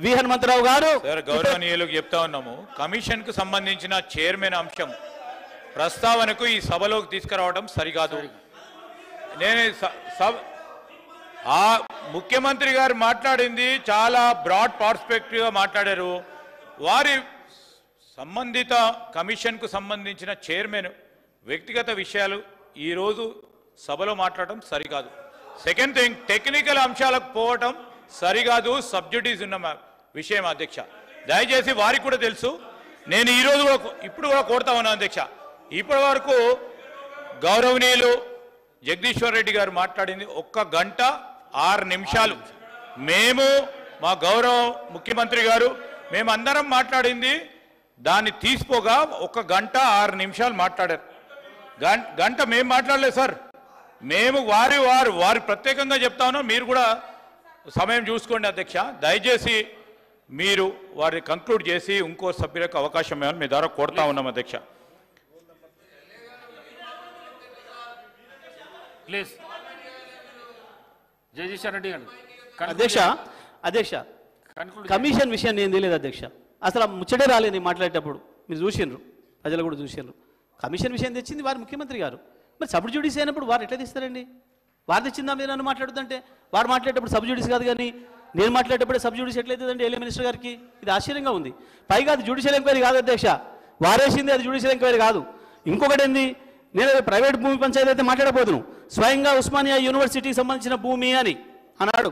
వి హనుమంతరావు గారు. సార్ గౌరవనీయులకు చెప్తా ఉన్నాము, కమిషన్ కు సంబంధించిన చైర్మన్ అంశం ప్రస్తావనకు ఈ సభలోకి తీసుకురావడం సరికాదు. నేను ముఖ్యమంత్రి గారు మాట్లాడింది చాలా బ్రాడ్ పర్స్పెక్టివ్ గా మాట్లాడారు. వారి సంబంధిత కమిషన్ కు సంబంధించిన చైర్మన్ వ్యక్తిగత విషయాలు ఈరోజు సభలో మాట్లాడటం సరికాదు. సెకండ్ థింగ్, టెక్నికల్ అంశాలకు పోవటం సరికాదు. సబ్జెక్టీస్ ఉన్న విషయం అధ్యక్ష, దయచేసి వారికి కూడా తెలుసు. నేను ఈరోజు ఇప్పుడు కూడా కోరుతా ఉన్నాను అధ్యక్ష, ఇప్పటి వరకు గౌరవనీయులు జగదీశ్వర్ రెడ్డి గారు మాట్లాడింది 1 గంట 6 నిమిషాలు. మేము మా గౌరవ ముఖ్యమంత్రి గారు మేమందరం మాట్లాడింది దాన్ని తీసిపోగా 1 గంట 6 నిమిషాలు మాట్లాడారు. గంట మేము మాట్లాడలేదు సార్. మేము వారి ప్రత్యేకంగా చెప్తా ఉన్నాం. మీరు కూడా సమయం చూసుకోండి అధ్యక్ష. దయచేసి మీరు వారిని కంక్లూడ్ చేసి ఇంకో సభ్యులకు అవకాశం ఇవ్వాలని మీ ద్వారా కోరుతా ఉన్నాం అధ్యక్ష. ప్లీజ్ జగదీశ్వర్ రెడ్డి గారు. అధ్యక్ష కమిషన్ విషయం నేను తెలియదు అధ్యక్ష. అసలు ముచ్చటే రాలేదు మాట్లాడేటప్పుడు. మీరు చూసిండ్రు, ప్రజలు కూడా చూసిండ్రు. కమిషన్ విషయం తెచ్చింది వారు ముఖ్యమంత్రి గారు. మరి సబ్ జ్యుడిస్ అయినప్పుడు వారు ఎట్లా తీస్తారండి? వారు తెచ్చిందా మీరు నన్ను మాట్లాడుతుంటే? వారు మాట్లాడేటప్పుడు సబ్ జ్యుడిస్ కాదు, కానీ నేను మాట్లాడేటప్పుడే సబ్ జ్యుడిస్ ఎట్లయితుందండి ఎల్ఏ మినిస్టర్ గారికి? ఇది ఆశ్చర్యంగా ఉంది. పైగా అది జ్యుడిషియల్ ఎంక్వైరీ కాదు అధ్యక్ష, వారేసింది అది జ్యుడిషియల్ ఎంక్వైరీ కాదు. ఇంకొకటి ఏంది, నేను ప్రైవేట్ భూమి పంచాయతీ అయితే మాట్లాడబోతున్నాను. స్వయంగా ఉస్మానియా యూనివర్సిటీకి సంబంధించిన భూమి అని అన్నాడు.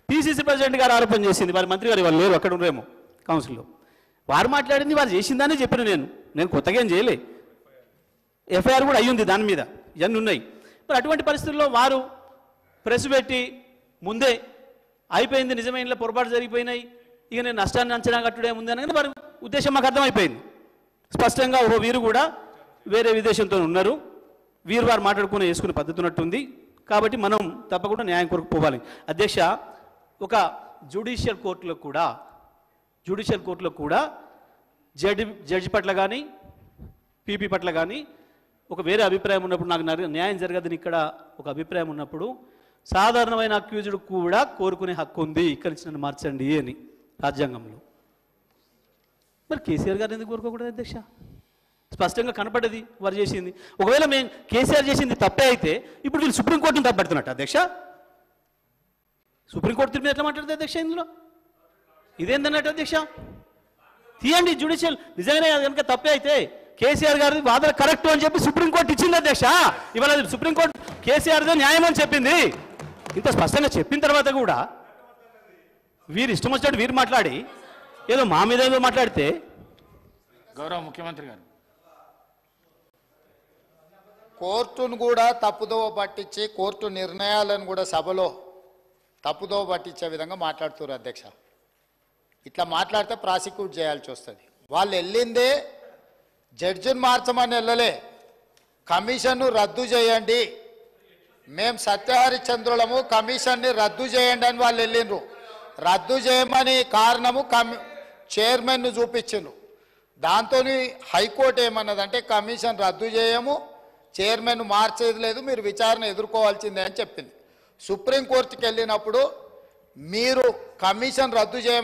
పిసిసి ప్రెసిడెంట్ గారు ఆరోపణ చేసింది, వారి మంత్రి గారు వాళ్ళు లేరు, అక్కడ ఉండరేమో కౌన్సిల్లో. వారు మాట్లాడింది వారు చేసిందని చెప్పిన నేను కొత్తగా ఏం చేయలే. ఎఫ్ఐఆర్ కూడా అయ్యింది దాని మీద, ఇవన్నీ ఉన్నాయి. మరి అటువంటి పరిస్థితుల్లో వారు ప్రెస్ పెట్టి ముందే అయిపోయింది, నిజమైన పొరపాటు జరిగిపోయినాయి, ఇక నేను నష్టాన్ని అంచనా కట్టుడే ఉంది అనగానే వారి ఉద్దేశం మాకు అర్థమైపోయింది స్పష్టంగా. వీరు కూడా వేరే విదేశంతో ఉన్నారు, వారు మాట్లాడుకుని వేసుకునే పద్ధతి ఉన్నట్టుంది. కాబట్టి మనం తప్పకుండా న్యాయం కొరకు పోవాలి అధ్యక్ష. ఒక జ్యుడిషియల్ కోర్టులో కూడా జడ్జి పట్ల కానీ పీపీ పట్ల కానీ ఒక వేరే అభిప్రాయం ఉన్నప్పుడు, నాకు న్యాయం జరగదని ఇక్కడ ఒక అభిప్రాయం ఉన్నప్పుడు, సాధారణమైన అక్యూజ్డ్ కూడా కోరుకునే హక్కు ఉంది, ఇక్కడి నుంచి నన్ను మార్చండి అని రాజ్యాంగంలో. మరి కేసీఆర్ గారు ఎందుకు కోరుకోకూడదు అధ్యక్ష? స్పష్టంగా కనపడ్డది వారు చేసింది. ఒకవేళ మేము కేసీఆర్ చేసింది తప్పే అయితే ఇప్పుడు వీళ్ళు సుప్రీంకోర్టును తప్పడుతున్నట్టు అధ్యక్ష. సుప్రీంకోర్టు తీర్పు ఎట్లా మాట్లాడుతుంది అధ్యక్ష? ఇందులో ఇదేందన్నట్టు అధ్యక్ష? తీయండి జ్యుడిషియల్, నిజంగానే కనుక తప్పే అయితే కేసీఆర్ గారి వాదన కరెక్ట్ అని చెప్పి సుప్రీంకోర్టు ఇచ్చింది అధ్యక్ష. ఇవాళ సుప్రీంకోర్టు కేసీఆర్దే న్యాయం అని చెప్పింది. ఇంత స్పష్టంగా చెప్పిన తర్వాత కూడా వీరు ఇష్టం వచ్చినట్టు వీరు మాట్లాడి ఏదో మా మీద ఏదో మాట్లాడితే, గౌరవ ముఖ్యమంత్రి గారు కోర్టును కూడా తప్పుదోవ పట్టించి కోర్టు నిర్ణయాలను కూడా సభలో తప్పుదోవ పట్టించే విధంగా మాట్లాడుతున్నారు అధ్యక్ష. ఇట్లా మాట్లాడితే ప్రాసిక్యూట్ చేయాల్సి వస్తుంది. వాళ్ళు వెళ్ళిందే జడ్జిని మార్చమని వెళ్ళలే, కమిషన్ను రద్దు చేయండి, మేము సత్యహరిచంద్రులము, కమిషన్ని రద్దు చేయండి అని వాళ్ళు వెళ్ళిండ్రు. రద్దు చేయమని కారణము చైర్మన్ను చూపించిండ్రు. దాంతో హైకోర్టు ఏమన్నదంటే కమిషన్ రద్దు చేయము, చైర్మన్ మార్చేది లేదు, మీరు విచారణ ఎదుర్కోవాల్సిందే అని చెప్పింది. సుప్రీంకోర్టుకి వెళ్ళినప్పుడు మీరు కమిషన్ రద్దు చేయమని